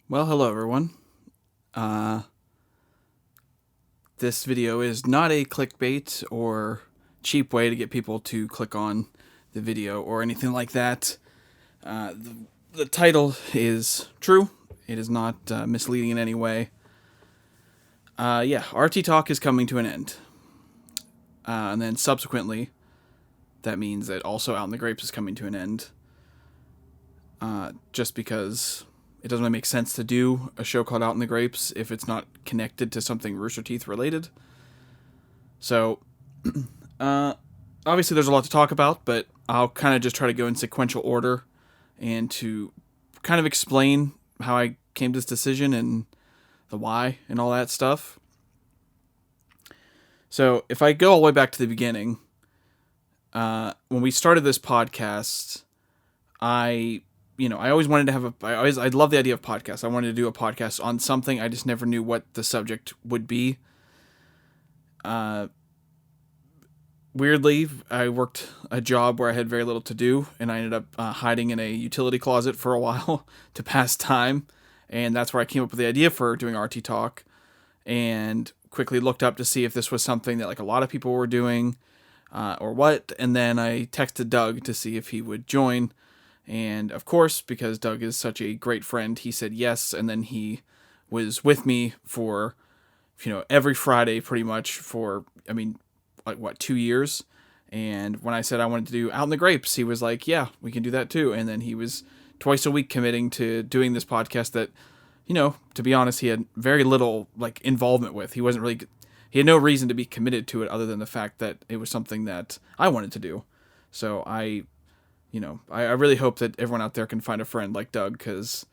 Well, hello everyone. Uh, this video is not a clickbait or cheap way to get people to click on the video or anything like that. The title is true. It is not misleading in any way. RT Talk is coming to an end. And then subsequently, that means that also Out in the Grapes is coming to an end. Just because it doesn't really make sense to do a show called Out in the Grapes if it's not connected to something Rooster Teeth related. So, obviously there's a lot to talk about, but I'll kind of just try to go in sequential order and to kind of explain how I came to this decision and the why and all that stuff. So, if I go all the way back to the beginning, when we started this podcast, I always wanted to have I love the idea of podcasts. I wanted to do a podcast on something. I just never knew what the subject would be. Weirdly, I worked a job where I had very little to do, and I ended up hiding in a utility closet for a while to pass time. And that's where I came up with the idea for doing RT Talk, and quickly looked up to see if this was something that like a lot of people were doing, or what. And then I texted Doug to see if he would join. And of course, because Doug is such a great friend, he said yes. And then he was with me for, every Friday pretty much for, 2 years. And when I said I wanted to do Out in the Grapes, he was like, yeah, we can do that too. And then he was twice a week committing to doing this podcast that, to be honest, he had very little like involvement with. He had no reason to be committed to it other than the fact that it was something that I wanted to do. So I really hope that everyone out there can find a friend like Doug, because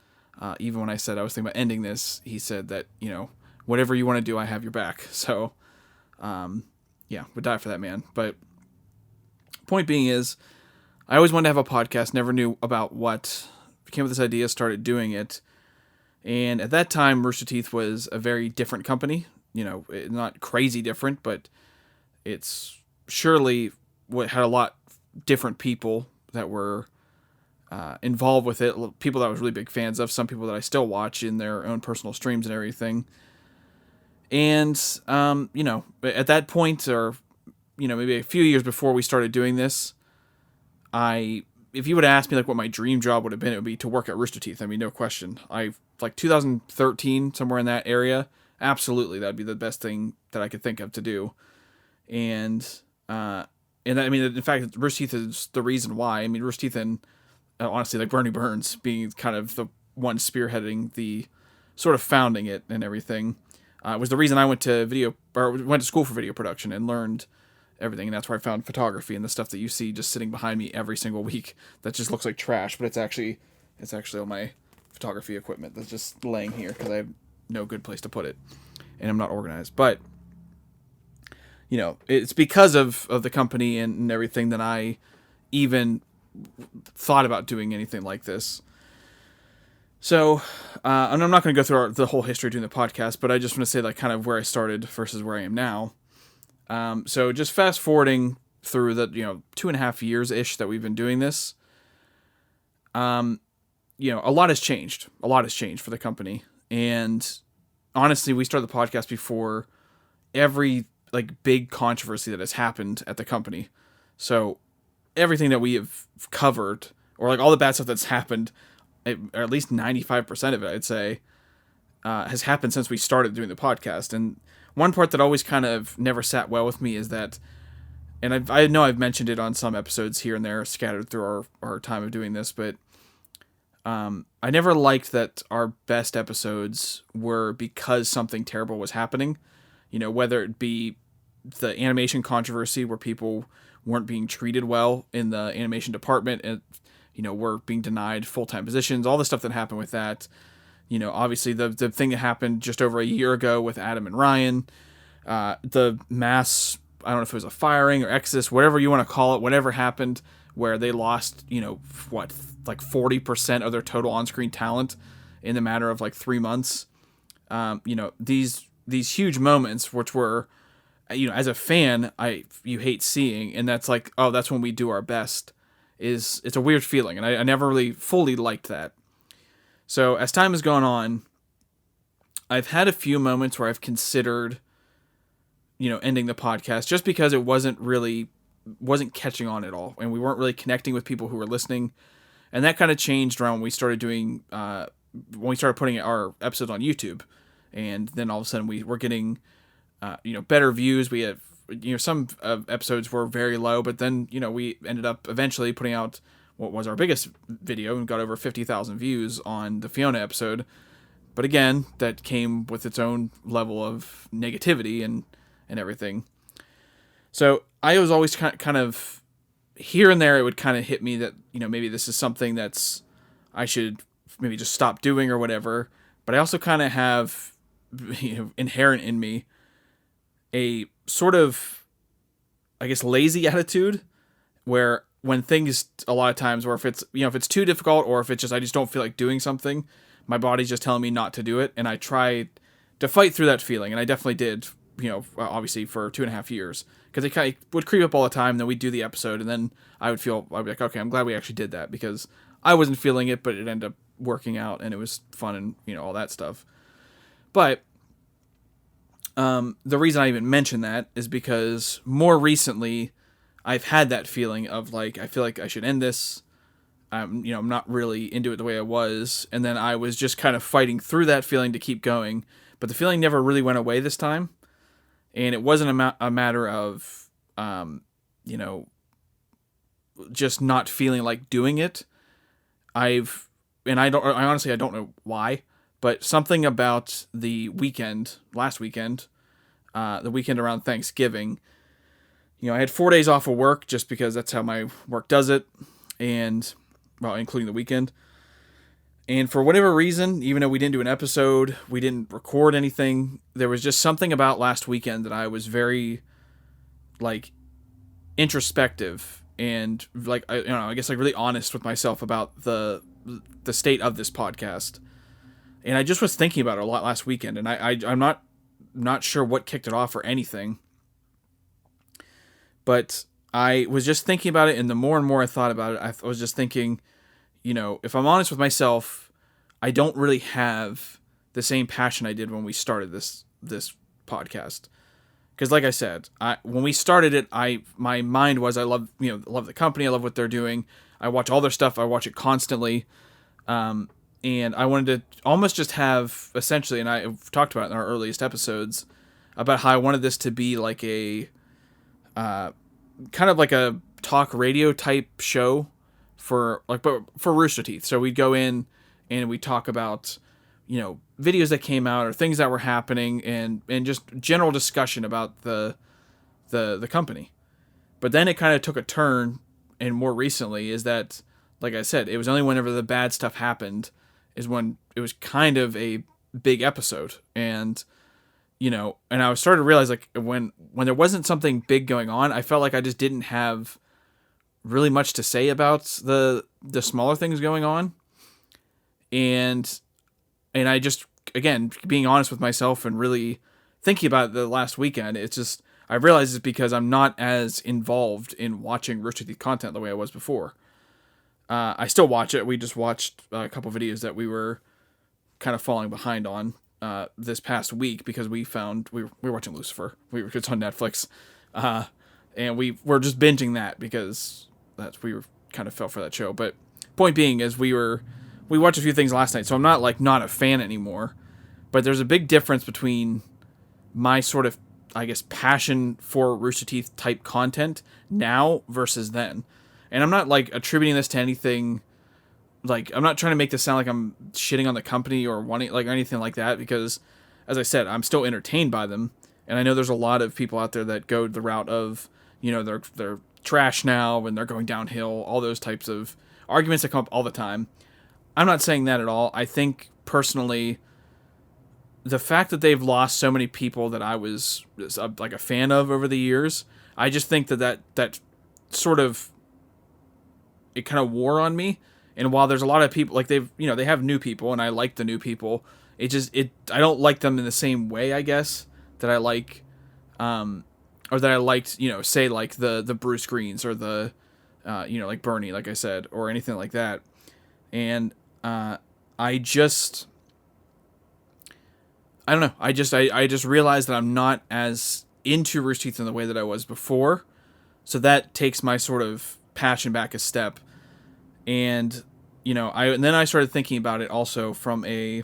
even when I said I was thinking about ending this, he said that, whatever you want to do, I have your back. So, would die for that man. But point being is, I always wanted to have a podcast, never knew about what, came with this idea, started doing it. And at that time, Rooster Teeth was a very different company. Not crazy different, but it's surely what had a lot different people that were involved with it. People that I was really big fans of, some people that I still watch in their own personal streams and everything. And, at that point, or, maybe a few years before we started doing this, if you would ask me like what my dream job would have been, it would be to work at Rooster Teeth. I mean, no question. 2013, somewhere in that area, absolutely, that'd be the best thing that I could think of to do. And in fact, Rooster Teeth is the reason why. I mean, Rooster Teeth and honestly, like Bernie Burns being kind of the one spearheading the sort of founding it and everything, was the reason I went to school for video production and learned everything. And that's where I found photography and the stuff that you see just sitting behind me every single week that just looks like trash, but it's actually all my photography equipment that's just laying here because I have no good place to put it and I'm not organized. But it's because of the company and everything that I even thought about doing anything like this. So, and I'm not going to go through the whole history doing the podcast, but I just want to say like kind of where I started versus where I am now. So just fast forwarding through the, 2.5 years-ish that we've been doing this, a lot has changed. A lot has changed for the company. And honestly, we started the podcast before every like big controversy that has happened at the company. So everything that we have covered, or like all the bad stuff that's happened, or at least 95% of it, I'd say, has happened since we started doing the podcast. And one part that always kind of never sat well with me is that, and I know I've mentioned it on some episodes here and there scattered through our time of doing this, but I never liked that our best episodes were because something terrible was happening. Whether it be the animation controversy where people weren't being treated well in the animation department and, were being denied full-time positions, all the stuff that happened with that. Obviously the thing that happened just over a year ago with Adam and Ryan, the mass, I don't know if it was a firing or exodus, whatever you want to call it, whatever happened where they lost, like 40% of their total on-screen talent in the matter of like 3 months. These huge moments, which were, as a fan, you hate seeing, and that's like, oh, that's when we do our best. It's a weird feeling, and I never really fully liked that. So as time has gone on, I've had a few moments where I've considered, ending the podcast just because it wasn't catching on at all, and we weren't really connecting with people who were listening. And that kind of changed around when we started putting our episodes on YouTube, and then all of a sudden we were getting, better views. We had, some episodes were very low, but then, we ended up eventually putting out what was our biggest video and got over 50,000 views on the Fiona episode. But again, that came with its own level of negativity and everything. So I was always kind of here and there, it would kind of hit me that, maybe this is something that's I should maybe just stop doing or whatever. But I also kind of have, inherent in me a sort of, I guess, lazy attitude where when things, a lot of times, where if it's too difficult, or if it's just I just don't feel like doing something, my body's just telling me not to do it, and I try to fight through that feeling, and I definitely did, obviously for 2.5 years, because it kind of would creep up all the time. Then we'd do the episode, and then I'd be like, okay, I'm glad we actually did that, because I wasn't feeling it, but it ended up working out, and it was fun, and all that stuff. But the reason I even mention that is because more recently I've had that feeling of like, I feel like I should end this. I'm not really into it the way I was. And then I was just kind of fighting through that feeling to keep going. But the feeling never really went away this time. And it wasn't a matter of, just not feeling like doing it. I honestly don't know why, but something about the last weekend, the weekend around Thanksgiving, I had 4 days off of work just because that's how my work does it. And, well, including the weekend. And for whatever reason, even though we didn't do an episode, we didn't record anything, there was just something about last weekend that I was very, introspective and, I guess, really honest with myself about the state of this podcast. And I just was thinking about it a lot last weekend, and I'm not sure what kicked it off or anything. But I was just thinking about it, and the more and more I thought about it, I was just thinking, if I'm honest with myself, I don't really have the same passion I did when we started this podcast. Because, like I said, when we started it, my mind was I love the company, I love what they're doing, I watch all their stuff, I watch it constantly, and I wanted to almost just have, essentially, and I've talked about it in our earliest episodes, about how I wanted this to be like a kind of like a talk radio type show for Rooster Teeth. So we'd go in and we talk about, videos that came out or things that were happening, and just general discussion about the company. But then it kind of took a turn, and more recently is that, like I said, it was only whenever the bad stuff happened is when it was kind of a big episode. And and I started to realize, when there wasn't something big going on, I felt like I just didn't have really much to say about the smaller things going on. And I just, again, being honest with myself and really thinking about it the last weekend, it's just, I realized it's because I'm not as involved in watching Rooster Teeth content the way I was before. I still watch it. We just watched a couple videos that we were kind of falling behind on this past week, because we were watching Lucifer. It's on Netflix, and we were just binging that because we were kind of fell for that show. But point being is we watched a few things last night, so I'm not not a fan anymore. But there's a big difference between my sort of, I guess, passion for Rooster Teeth type content now versus then. And I'm not attributing this to anything. I'm not trying to make this sound like I'm shitting on the company or wanting or anything like that, because, as I said, I'm still entertained by them, and I know there's a lot of people out there that go the route of, they're trash now and they're going downhill, all those types of arguments that come up all the time. I'm not saying that at all. I think personally, the fact that they've lost so many people that I was a fan of over the years, I just think that sort of, it kind of wore on me. And while there's a lot of people, they have new people, and I like the new people, I don't like them in the same way, I guess, that I like, or that I liked, say, the Bruce Greens, or the, Bernie, like I said, or anything like that. And, I just, I don't know. I just realized that I'm not as into Rooster Teeth in the way that I was before. So that takes my sort of passion back a step. And, and then I started thinking about it also from a,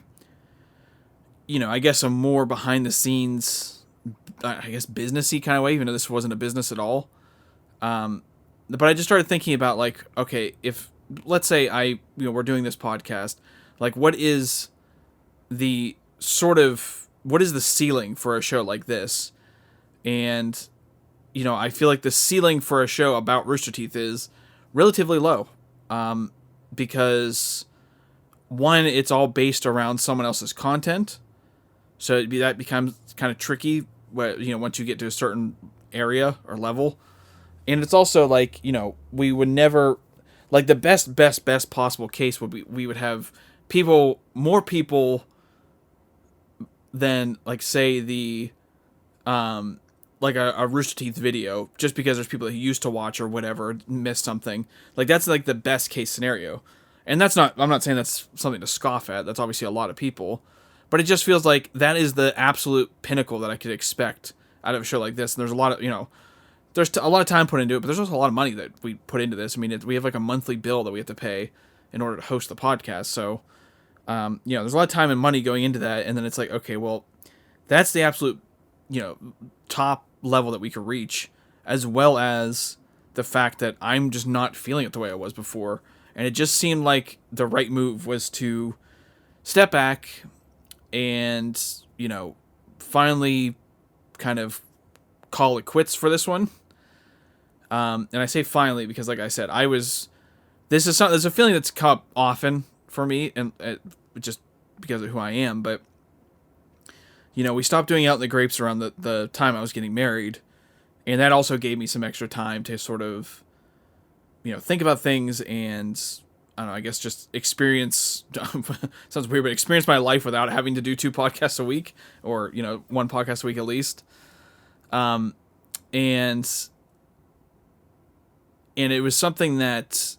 I guess a more behind the scenes, I guess businessy kind of way, even though this wasn't a business at all. But I just started thinking about like, okay, if let's say we're doing this podcast, like what is the ceiling for a show like this? And, I feel like the ceiling for a show about Rooster Teeth is relatively low. Because one, it's all based around someone else's content. So that becomes kind of tricky once you get to a certain area or level. And it's also like, we would never, like the best possible case would be, we would have more people than like say like a Rooster Teeth video, just because there's people who used to watch or whatever, missed something. Like that's like the best case scenario. And I'm not saying that's something to scoff at. That's obviously a lot of people. But it just feels like that is the absolute pinnacle that I could expect out of a show like this. And there's a lot of, there's a lot of time put into it, but there's also a lot of money that we put into this. I mean, we have like a monthly bill that we have to pay in order to host the podcast. So, there's a lot of time and money going into that. And then it's like, okay, well, that's the absolute, top level that we could reach, as well as the fact that I'm just not feeling it the way I was before. And it just seemed like the right move was to step back and, finally kind of call it quits for this one. And I say finally because, like I said, there's a feeling that's come up often for me, and just because of who I am. But, we stopped doing Out in the Grapes around the time I was getting married. And that also gave me some extra time to sort of, think about things and, I don't know, I guess just experience, sounds weird, but experience my life without having to do 2 podcasts a week or, 1 podcast a week at least. And it was something that,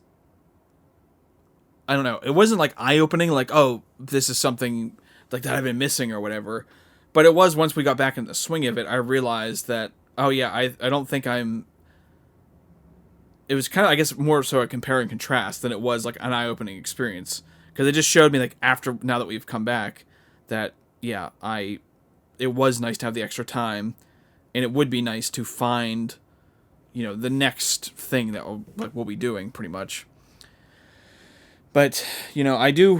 I don't know, it wasn't like eye-opening, like, oh, this is something like that I've been missing or whatever. But it was, once we got back in the swing of it, I realized that, oh yeah, I don't think it was kind of, I guess, more so a compare and contrast than it was like an eye-opening experience. Because it just showed me, like, now that we've come back, that, yeah, it was nice to have the extra time, and it would be nice to find, the next thing that we'll be doing, pretty much. But, I do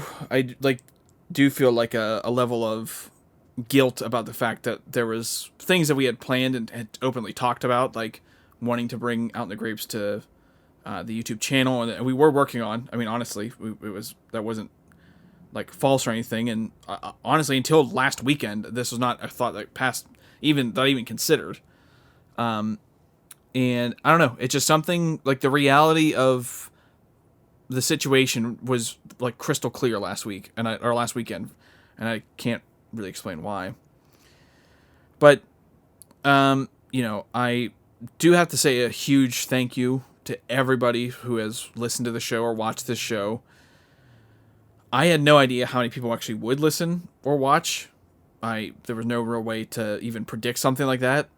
feel like a level of guilt about the fact that there was things that we had planned and had openly talked about, like wanting to bring Out in the Grapes to the YouTube channel, and we were working on. I mean, honestly, that wasn't like false or anything. And honestly, until last weekend, this was not a thought that I even considered. And I don't know, it's just something like the reality of the situation was like crystal clear last weekend, and I can't really explain why. But I do have to say a huge thank you to everybody who has listened to the show or watched this show. I had no idea how many people actually would listen or watch. There was no real way to even predict something like that.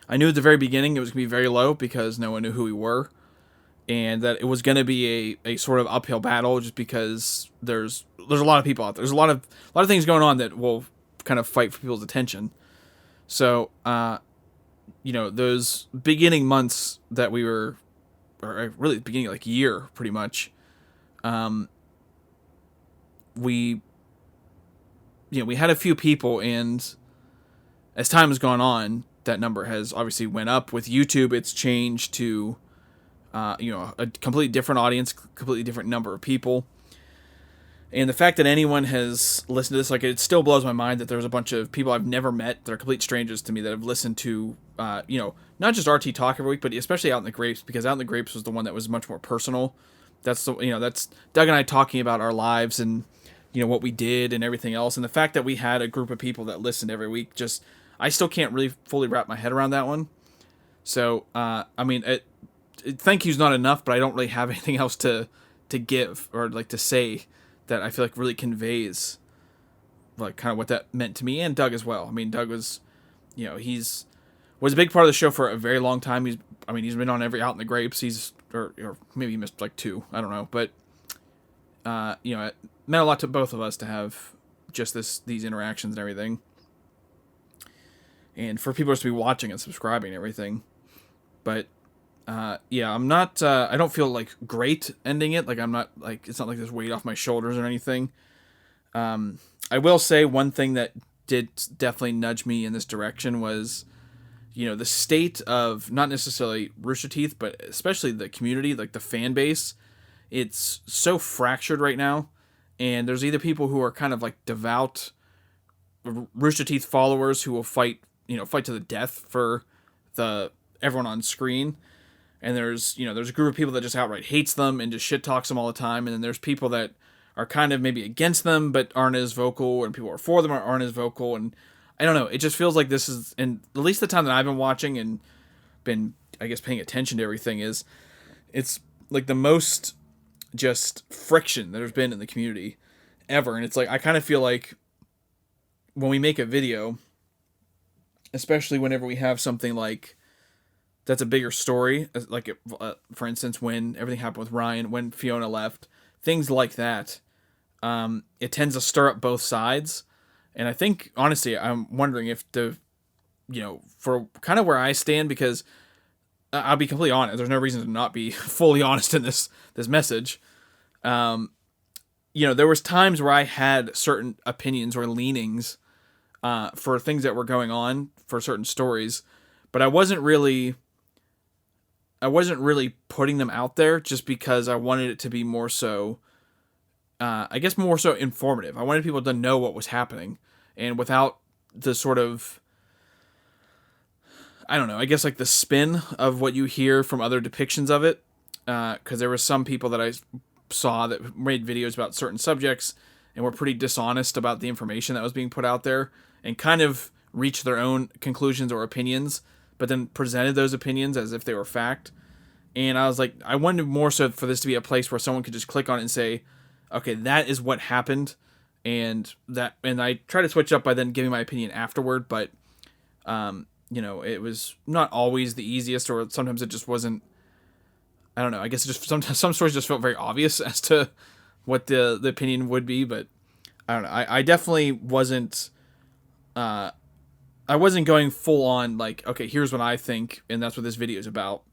I knew at the very beginning it was going to be very low because no one knew who we were, and that it was going to be a sort of uphill battle just because there's a lot of people out there. There's a lot of things going on that will kind of fight for people's attention. So, those beginning months that we were, or really the beginning, like year, pretty much, we had a few people, and as time has gone on, that number has obviously went up. With YouTube, it's changed to, a completely different audience, completely different number of people. And the fact that anyone has listened to this, like, it still blows my mind that there's a bunch of people I've never met that are complete strangers to me that have listened to, not just RT Talk every week, but especially Out in the Grapes, because Out in the Grapes was the one that was much more personal. That's that's Doug and I talking about our lives and, what we did and everything else. And the fact that we had a group of people that listened every week, I still can't really fully wrap my head around that one. So, thank you's not enough, but I don't really have anything else to give or like to say that I feel like really conveys like kind of what that meant to me, and Doug as well. I mean, Doug was, he's was a big part of the show for a very long time. He's been on every Out in the Grapes. Or maybe he missed like 2. I don't know, but it meant a lot to both of us to have just these interactions and everything, and for people just to be watching and subscribing and everything. But I'm not. I don't feel like great ending it. Like I'm not like it's not like there's weight off my shoulders or anything. I will say one thing that did definitely nudge me in this direction was, the state of not necessarily Rooster Teeth, but especially the community, like the fan base. It's so fractured right now, and there's either people who are kind of like devout Rooster Teeth followers who will fight to the death for everyone on screen. And there's a group of people that just outright hates them and just shit talks them all the time. And then there's people that are kind of maybe against them, but aren't as vocal, and people who are for them aren't as vocal. And I don't know. It just feels like this is, and at least the time that I've been watching and been, I guess, paying attention to everything it's like the most just friction that there's been in the community ever. And it's like, I kind of feel like when we make a video, especially whenever we have something like that's a bigger story, like for instance, when everything happened with Ryan, when Fiona left, things like that, it tends to stir up both sides. And I think, honestly, I'm wondering if for kind of where I stand, because I'll be completely honest, there's no reason to not be fully honest in this message. There was times where I had certain opinions or leanings for things that were going on for certain stories, but I wasn't really putting them out there just because I wanted it to be more so, I guess more so informative. I wanted people to know what was happening, and without the sort of, I don't know, I guess like the spin of what you hear from other depictions of it. Because there were some people that I saw that made videos about certain subjects and were pretty dishonest about the information that was being put out there, and kind of reached their own conclusions or opinions, but then presented those opinions as if they were fact. And I was like, I wanted more so for this to be a place where someone could just click on it and say, okay, that is what happened. And I try to switch up by then giving my opinion afterward, but, it was not always the easiest, or sometimes it just wasn't, I don't know, I guess it just sometimes some stories just felt very obvious as to what the opinion would be, but I don't know. I definitely wasn't, I wasn't going full on like, okay, here's what I think, and that's what this video is about.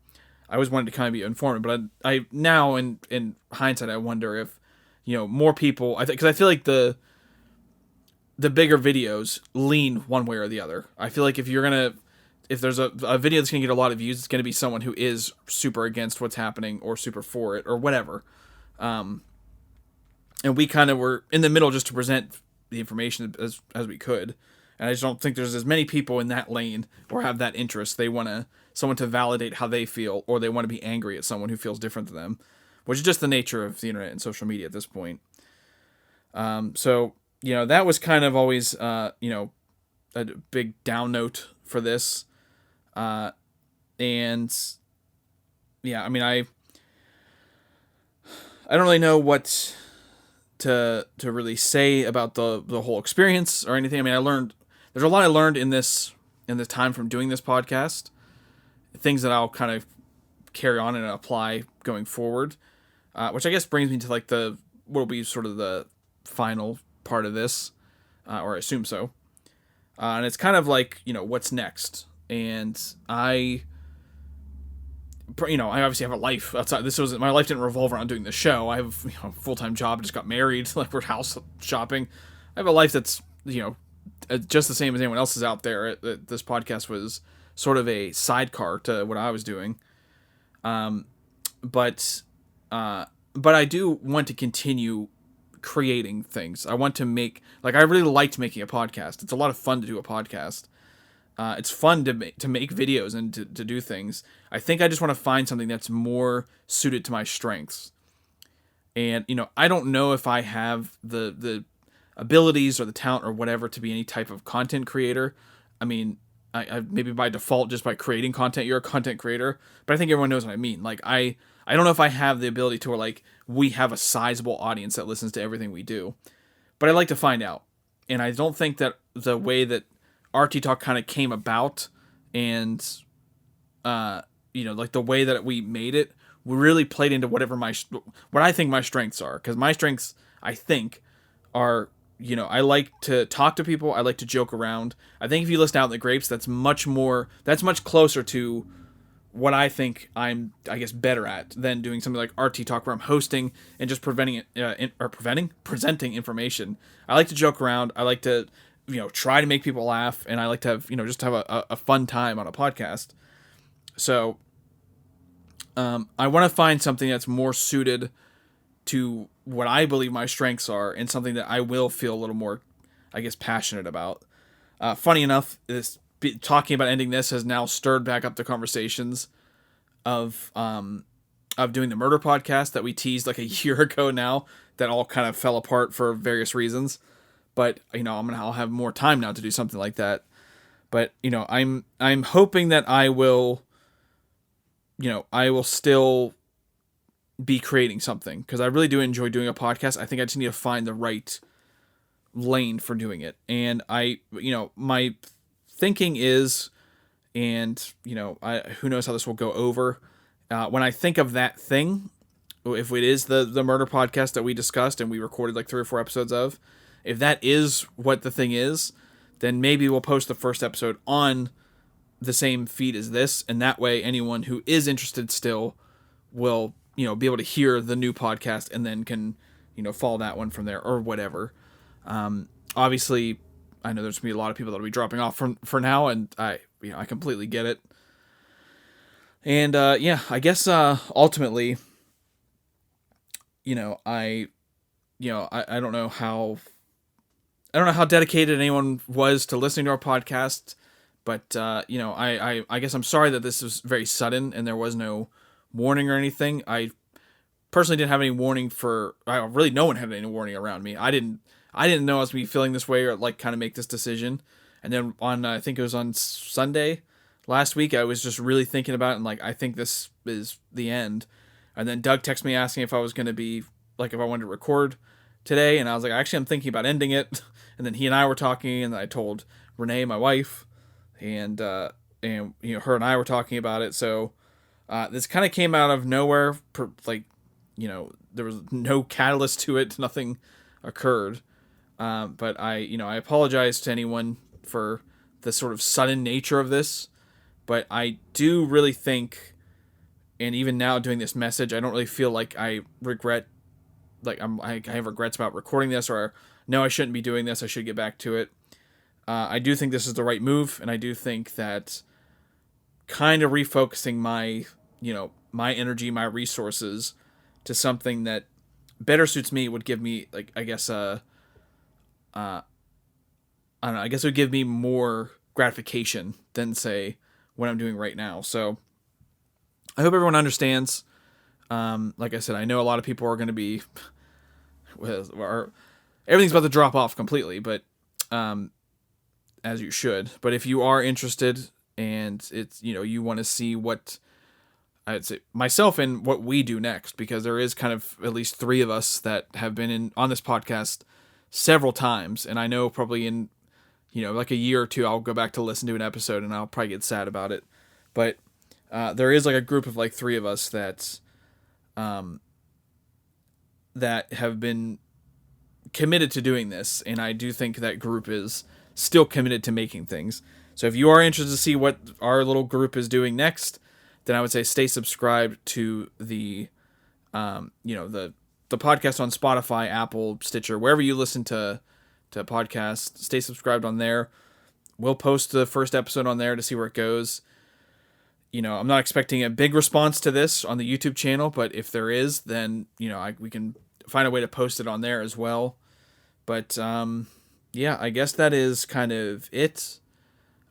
I always wanted to kind of be informative, but I now in hindsight, I wonder if, more people, because I feel like the bigger videos lean one way or the other. I feel like if there's a video that's going to get a lot of views, it's going to be someone who is super against what's happening or super for it or whatever. And we kind of were in the middle just to present the information as we could. And I just don't think there's as many people in that lane or have that interest. They want someone to validate how they feel, or they want to be angry at someone who feels different than them, which is just the nature of the internet and social media at this point. So, that was kind of always, a big down note for this. And yeah, I mean, I don't really know what to really say about the whole experience or anything. I mean, there's a lot I learned in this time from doing this podcast, things that I'll kind of carry on and apply going forward, which I guess brings me to like what will be sort of the final part of this, or I assume so. And it's kind of like, what's next? And I obviously have a life outside. My life didn't revolve around doing the show. I have a full-time job, just got married, like we're house shopping. I have a life that's, just the same as anyone else's out there. This podcast was sort of a sidecar to what I was doing. But I do want to continue creating things. I want to I really liked making a podcast. It's a lot of fun to do a podcast. It's fun to make videos and to do things. I think I just want to find something that's more suited to my strengths. And, I don't know if I have the abilities or the talent or whatever to be any type of content creator. I mean, I maybe by default, just by creating content, you're a content creator. But I think everyone knows what I mean. Like, I I don't know if I have the ability to where like we have a sizable audience that listens to everything we do, but I'd like to find out. And I don't think that the way that RT Talk kind of came about and, like the way that we made it, we really played into what I think my strengths are. Because my strengths, I think, are, I like to talk to people. I like to joke around. I think if you listen out in the grapes, that's much closer to what I think I'm, I guess, better at than doing something like RT Talk where I'm hosting and just presenting information. I like to joke around. I like to, try to make people laugh, and I like to have, just have a fun time on a podcast. So, I want to find something that's more suited to what I believe my strengths are, and something that I will feel a little more, I guess, passionate about. Funny enough, talking about ending this has now stirred back up the conversations of doing the murder podcast that we teased like a year ago now, that all kind of fell apart for various reasons. But I'll have more time now to do something like that. But I'm hoping that I will still be creating something, because I really do enjoy doing a podcast. I think I just need to find the right lane for doing it. And my thinking is, and who knows how this will go over, when I think of that thing, if it is the murder podcast that we discussed and we recorded like 3 or 4 episodes of, if that is what the thing is, then maybe we'll post the first episode on the same feed as this, and that way anyone who is interested still will be able to hear the new podcast and then can follow that one from there or whatever. Obviously I know there's gonna be a lot of people that'll be dropping off for now, and I completely get it. And I guess ultimately, I don't know how dedicated anyone was to listening to our podcast, but I guess I'm sorry that this was very sudden and there was no warning or anything. I personally didn't have any warning really no one had any warning around me. I didn't know I was going to be feeling this way or like kind of make this decision. And then I think it was on Sunday last week, I was just really thinking about it and like, I think this is the end. And then Doug texted me asking if I was going to be like, if I wanted to record today. And I was like, actually, I'm thinking about ending it. And then he and I were talking, and I told Renee, my wife, and her and I were talking about it. So this kind of came out of nowhere. There was no catalyst to it. Nothing occurred. But I apologize to anyone for the sort of sudden nature of this. But I do really think, and even now doing this message, I don't really feel like I regret, like I have regrets about recording this, or no, I shouldn't be doing this. I should get back to it. I do think this is the right move, and I do think that kind of refocusing my energy, my resources to something that better suits me would give me, like, I guess, I don't know, I guess it would give me more gratification than, say, what I'm doing right now. So I hope everyone understands. Like I said, I know a lot of people are going to be, everything's about to drop off completely, but, as you should. But if you are interested and it's, you want to see what, I'd say myself and what we do next, because there is kind of at least 3 of us that have been on this podcast several times. And I know probably in, like a year or 2, I'll go back to listen to an episode and I'll probably get sad about it. But, there is like a group of like 3 of us that have been committed to doing this. And I do think that group is still committed to making things. So if you are interested to see what our little group is doing next, then I would say stay subscribed to the podcast on Spotify, Apple, Stitcher, wherever you listen to podcasts. Stay subscribed on there. We'll post the first episode on there to see where it goes. I'm not expecting a big response to this on the YouTube channel, but if there is, then we can find a way to post it on there as well. But I guess that is kind of it.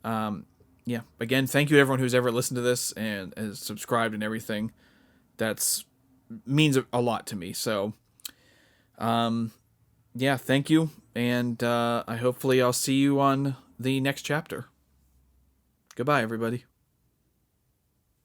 Again, thank you to everyone who's ever listened to this and has subscribed and everything. That's means a lot to me. So, thank you. And hopefully I'll see you on the next chapter. Goodbye, everybody.